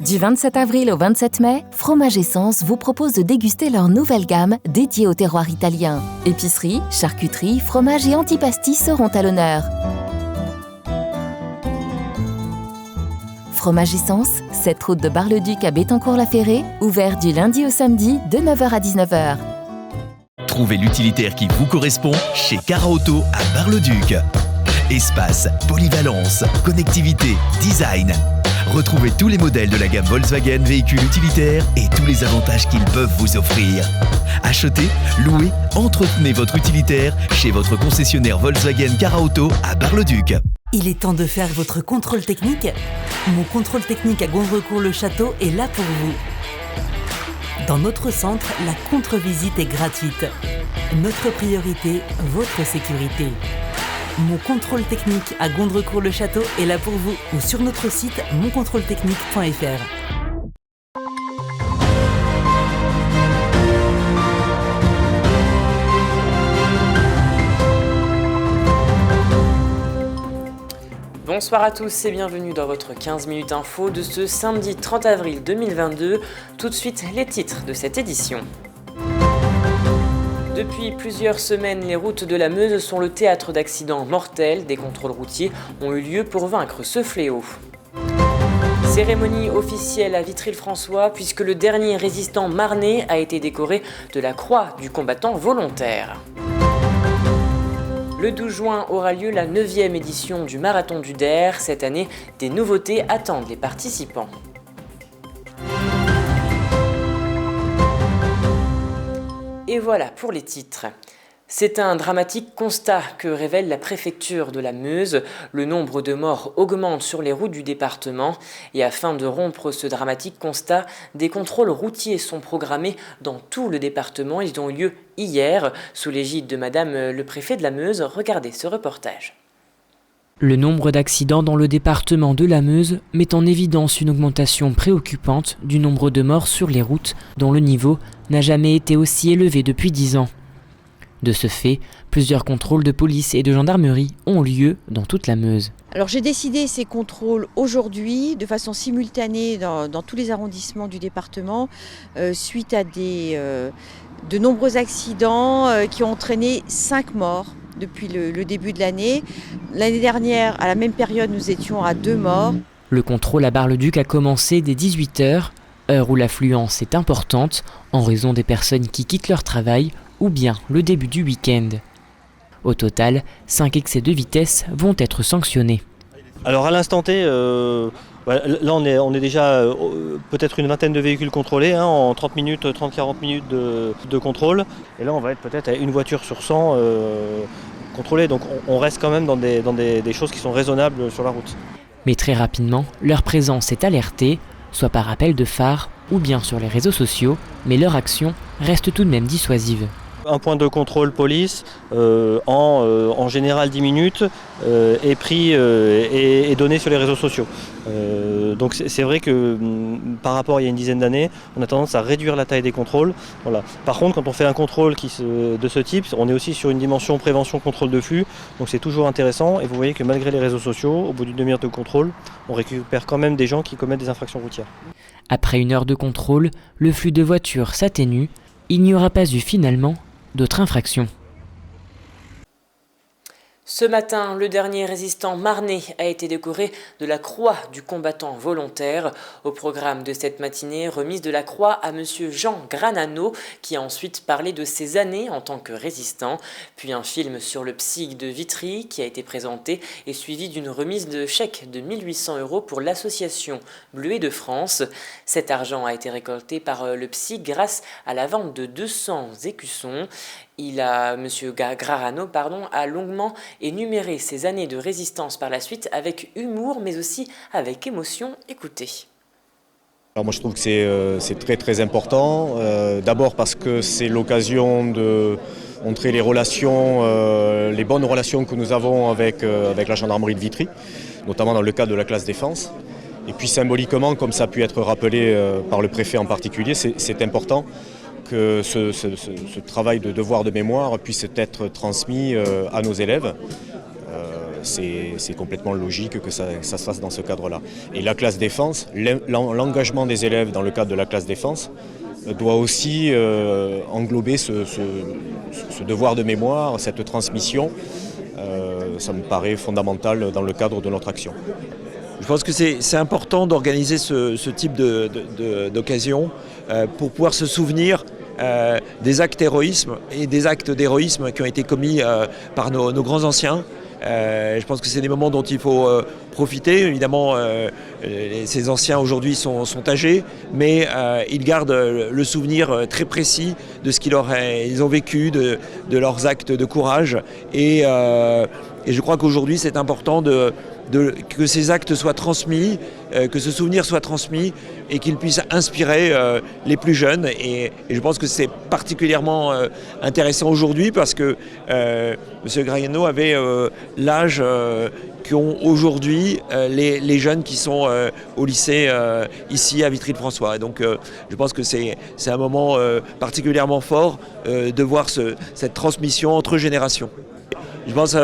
Du 27 avril au 27 mai, Fromage Essence vous propose de déguster leur nouvelle gamme dédiée au terroir italien. Épicerie, charcuterie, fromage et antipasti seront à l'honneur. Fromage Essence, 7 route de Bar-le-Duc à Bettencourt-la-Ferrée, ouvert du lundi au samedi de 9h à 19h. Trouvez l'utilitaire qui vous correspond chez Cara-Auto à Bar-le-Duc. Espace, polyvalence, connectivité, design. Retrouvez tous les modèles de la gamme Volkswagen véhicules utilitaires et tous les avantages qu'ils peuvent vous offrir. Achetez, louez, entretenez votre utilitaire chez votre concessionnaire Volkswagen Cara-Auto à Bar-le-Duc. Il est temps de faire votre contrôle technique. Mon contrôle technique à Gondrecourt-le-Château est là pour vous. Dans notre centre, la contre-visite est gratuite. Notre priorité, votre sécurité. Mon contrôle technique à Gondrecourt-le-Château est là pour vous ou sur notre site moncontrôletechnique.fr. Bonsoir à tous et bienvenue dans votre 15 minutes info de ce samedi 30 avril 2022. Tout de suite les titres de cette édition. Depuis plusieurs semaines, les routes de la Meuse sont le théâtre d'accidents mortels. Des contrôles routiers ont eu lieu pour vaincre ce fléau. Cérémonie officielle à Vitry-le-François puisque le dernier résistant marnais a été décoré de la croix du combattant volontaire. Le 12 juin aura lieu la 9e édition du Marathon du Der. Cette année, des nouveautés attendent les participants. Et voilà pour les titres. C'est un dramatique constat que révèle la préfecture de la Meuse. Le nombre de morts augmente sur les routes du département. Et afin de rompre ce dramatique constat, des contrôles routiers sont programmés dans tout le département. Ils ont eu lieu hier, sous l'égide de Madame le préfet de la Meuse. Regardez ce reportage. Le nombre d'accidents dans le département de la Meuse met en évidence une augmentation préoccupante du nombre de morts sur les routes dont le niveau n'a jamais été aussi élevé depuis 10 ans. De ce fait, plusieurs contrôles de police et de gendarmerie ont lieu dans toute la Meuse. Alors j'ai décidé ces contrôles aujourd'hui de façon simultanée dans tous les arrondissements du département suite à de nombreux accidents qui ont entraîné 5 morts depuis le début de l'année. L'année dernière, à la même période, nous étions à 2 morts. Le contrôle à Bar-le-Duc a commencé dès 18h, heure où l'affluence est importante en raison des personnes qui quittent leur travail ou bien le début du week-end. Au total, 5 excès de vitesse vont être sanctionnés. Alors à l'instant T, là on est déjà peut-être une vingtaine de véhicules contrôlés en 30-40 minutes de contrôle. Et là on va être peut-être à une voiture sur 100 contrôlée. Donc on reste quand même dans des choses qui sont raisonnables sur la route. Mais très rapidement, leur présence est alertée, soit par appel de phare ou bien sur les réseaux sociaux, mais leur action reste tout de même dissuasive. Un point de contrôle police en général 10 minutes est pris et donné sur les réseaux sociaux. Donc c'est vrai que par rapport à il y a une dizaine d'années, on a tendance à réduire la taille des contrôles. Voilà. Par contre, quand on fait un contrôle de ce type, on est aussi sur une dimension prévention-contrôle de flux. Donc c'est toujours intéressant et vous voyez que malgré les réseaux sociaux, au bout d'une demi-heure de contrôle, on récupère quand même des gens qui commettent des infractions routières. Après une heure de contrôle, le flux de voitures s'atténue. Il n'y aura pas eu finalement d'autres infractions. Ce matin, le dernier résistant marnais a été décoré de la croix du combattant volontaire. Au programme de cette matinée, remise de la croix à monsieur Jean Granano, qui a ensuite parlé de ses années en tant que résistant. Puis un film sur le PSIG de Vitry qui a été présenté et suivi d'une remise de chèque de 1 800 € pour l'association Bleuet de France. Cet argent a été récolté par le PSIG grâce à la vente de 200 écussons. Monsieur Granano a longuement énuméré ses années de résistance par la suite avec humour mais aussi avec émotion. Écoutez. Alors moi je trouve que c'est très très important. D'abord parce que c'est l'occasion de montrer les relations, les bonnes relations que nous avons avec la gendarmerie de Vitry, notamment dans le cadre de la classe défense. Et puis symboliquement, comme ça a pu être rappelé par le préfet en particulier, c'est important que ce travail de devoir de mémoire puisse être transmis à nos élèves. c'est complètement logique que ça se fasse dans ce cadre-là. Et la classe défense, l'engagement des élèves dans le cadre de la classe défense doit aussi englober ce devoir de mémoire, cette transmission. Ça me paraît fondamental dans le cadre de notre action. Je pense que c'est important d'organiser ce type d'occasion pour pouvoir se souvenir des actes d'héroïsme et des actes d'héroïsme qui ont été commis par nos grands anciens. Je pense que c'est des moments dont il faut profiter. Évidemment, ces anciens aujourd'hui sont âgés, mais ils gardent le souvenir très précis de ce qu'ils ont vécu, de leurs actes de courage. Et je crois qu'aujourd'hui, c'est important que ces actes soient transmis, que ce souvenir soit transmis et qu'il puisse inspirer les plus jeunes. Et je pense que c'est particulièrement intéressant aujourd'hui parce que M. Grananos avait l'âge qu'ont aujourd'hui les jeunes qui sont au lycée ici à Vitry-le-François. Et donc je pense que c'est un moment particulièrement fort de voir cette transmission entre générations. Je pense,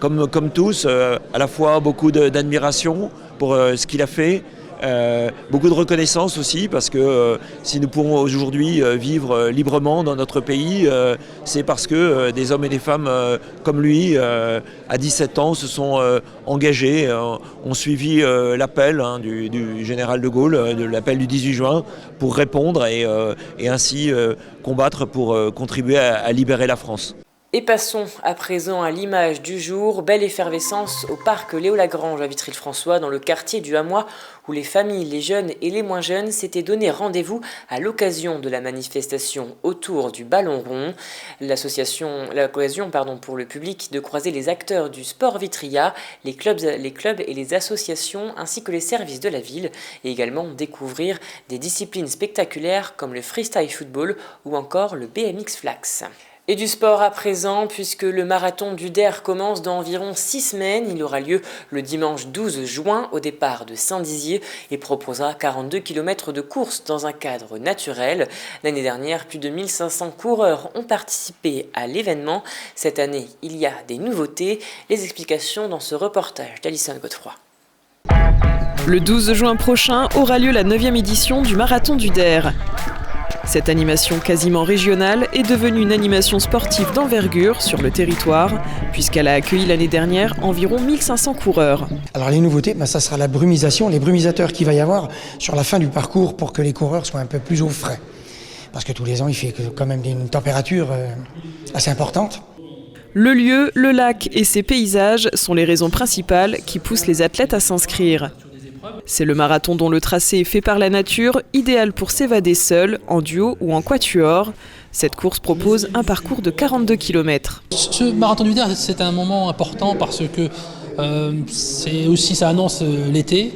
comme tous, à la fois beaucoup d'admiration pour ce qu'il a fait, beaucoup de reconnaissance aussi, parce que si nous pouvons aujourd'hui vivre librement dans notre pays, c'est parce que des hommes et des femmes comme lui, à 17 ans, se sont engagés, ont suivi l'appel du général de Gaulle, l'appel du 18 juin, pour répondre et ainsi combattre pour contribuer à libérer la France. Et passons à présent à l'image du jour. Belle effervescence au parc Léo-Lagrange à Vitry-le-François, dans le quartier du Hamois, où les familles, les jeunes et les moins jeunes s'étaient donné rendez-vous à l'occasion de la manifestation autour du ballon rond. L'occasion pour le public de croiser les acteurs du sport vitria, les clubs et les associations, ainsi que les services de la ville, et également découvrir des disciplines spectaculaires comme le freestyle football ou encore le BMX flax. Et du sport à présent, puisque le marathon du Der commence dans environ 6 semaines. Il aura lieu le dimanche 12 juin au départ de Saint-Dizier et proposera 42 km de course dans un cadre naturel. L'année dernière, plus de 1500 coureurs ont participé à l'événement. Cette année, il y a des nouveautés. Les explications dans ce reportage d'Alison Godefroy. Le 12 juin prochain aura lieu la 9e édition du marathon du Der. Cette animation quasiment régionale est devenue une animation sportive d'envergure sur le territoire, puisqu'elle a accueilli l'année dernière environ 1500 coureurs. Alors les nouveautés, ça sera la brumisation, les brumisateurs qu'il va y avoir sur la fin du parcours pour que les coureurs soient un peu plus au frais. Parce que tous les ans, il fait quand même une température assez importante. Le lieu, le lac et ses paysages sont les raisons principales qui poussent les athlètes à s'inscrire. C'est le marathon dont le tracé est fait par la nature, idéal pour s'évader seul, en duo ou en quatuor. Cette course propose un parcours de 42 km. Ce marathon du Der, c'est un moment important parce que ça annonce l'été.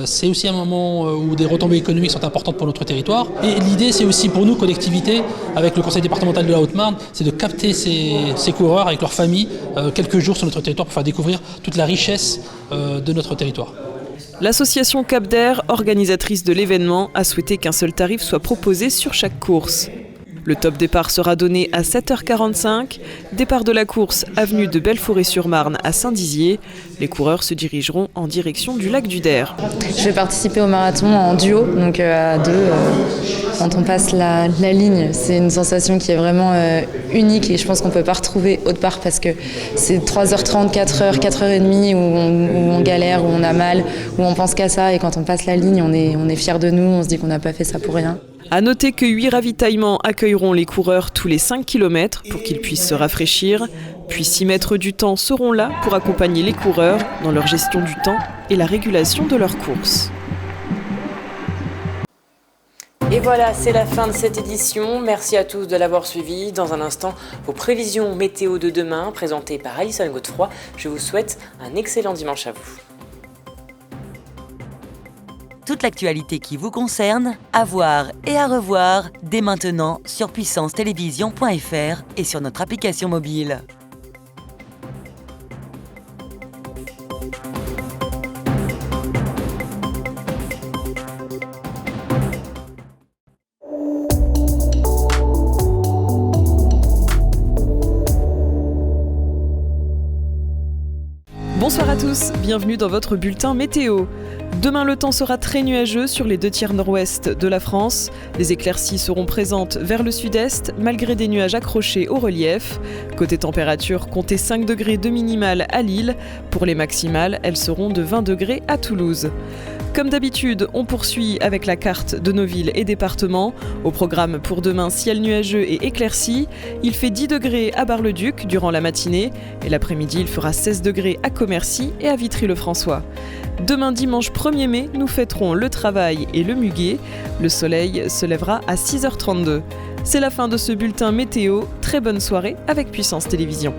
C'est aussi un moment où des retombées économiques sont importantes pour notre territoire. Et l'idée, c'est aussi pour nous, collectivité, avec le conseil départemental de la Haute-Marne, c'est de capter ces coureurs avec leurs familles quelques jours sur notre territoire pour faire découvrir toute la richesse de notre territoire. L'association Cap d'Air, organisatrice de l'événement, a souhaité qu'un seul tarif soit proposé sur chaque course. Le top départ sera donné à 7h45, départ de la course avenue de Belforêt-sur-Marne à Saint-Dizier. Les coureurs se dirigeront en direction du lac du Der. Je vais participer au marathon en duo, donc à deux. Quand on passe la ligne, c'est une sensation qui est vraiment unique et je pense qu'on ne peut pas retrouver autre part parce que c'est 3h30, 4h, 4h30 où on galère, où on a mal, où on pense qu'à ça et quand on passe la ligne, on est fiers de nous, on se dit qu'on n'a pas fait ça pour rien. A noter que 8 ravitaillements accueilleront les coureurs tous les 5 km pour qu'ils puissent se rafraîchir. Puis 6 maîtres du temps seront là pour accompagner les coureurs dans leur gestion du temps et la régulation de leur course. Et voilà, c'est la fin de cette édition. Merci à tous de l'avoir suivi. Dans un instant, vos prévisions météo de demain, présentées par Alison Godefroy. Je vous souhaite un excellent dimanche à vous. Toute l'actualité qui vous concerne, à voir et à revoir dès maintenant sur puissancetélévision.fr et sur notre application mobile. Bonsoir à à tous, bienvenue dans votre bulletin météo. Demain, le temps sera très nuageux sur les 2/3 nord-ouest de la France. Les éclaircies seront présentes vers le sud-est, malgré des nuages accrochés au relief. Côté température, comptez 5 degrés de minimale à Lille. Pour les maximales, elles seront de 20 degrés à Toulouse. Comme d'habitude, on poursuit avec la carte de nos villes et départements. Au programme pour demain, ciel nuageux et éclairci. Il fait 10 degrés à Bar-le-Duc durant la matinée. Et l'après-midi, il fera 16 degrés à Commercy et à Vitry-le-François. Demain dimanche 1er mai, nous fêterons le travail et le muguet. Le soleil se lèvera à 6h32. C'est la fin de ce bulletin météo. Très bonne soirée avec Puissance Télévisions.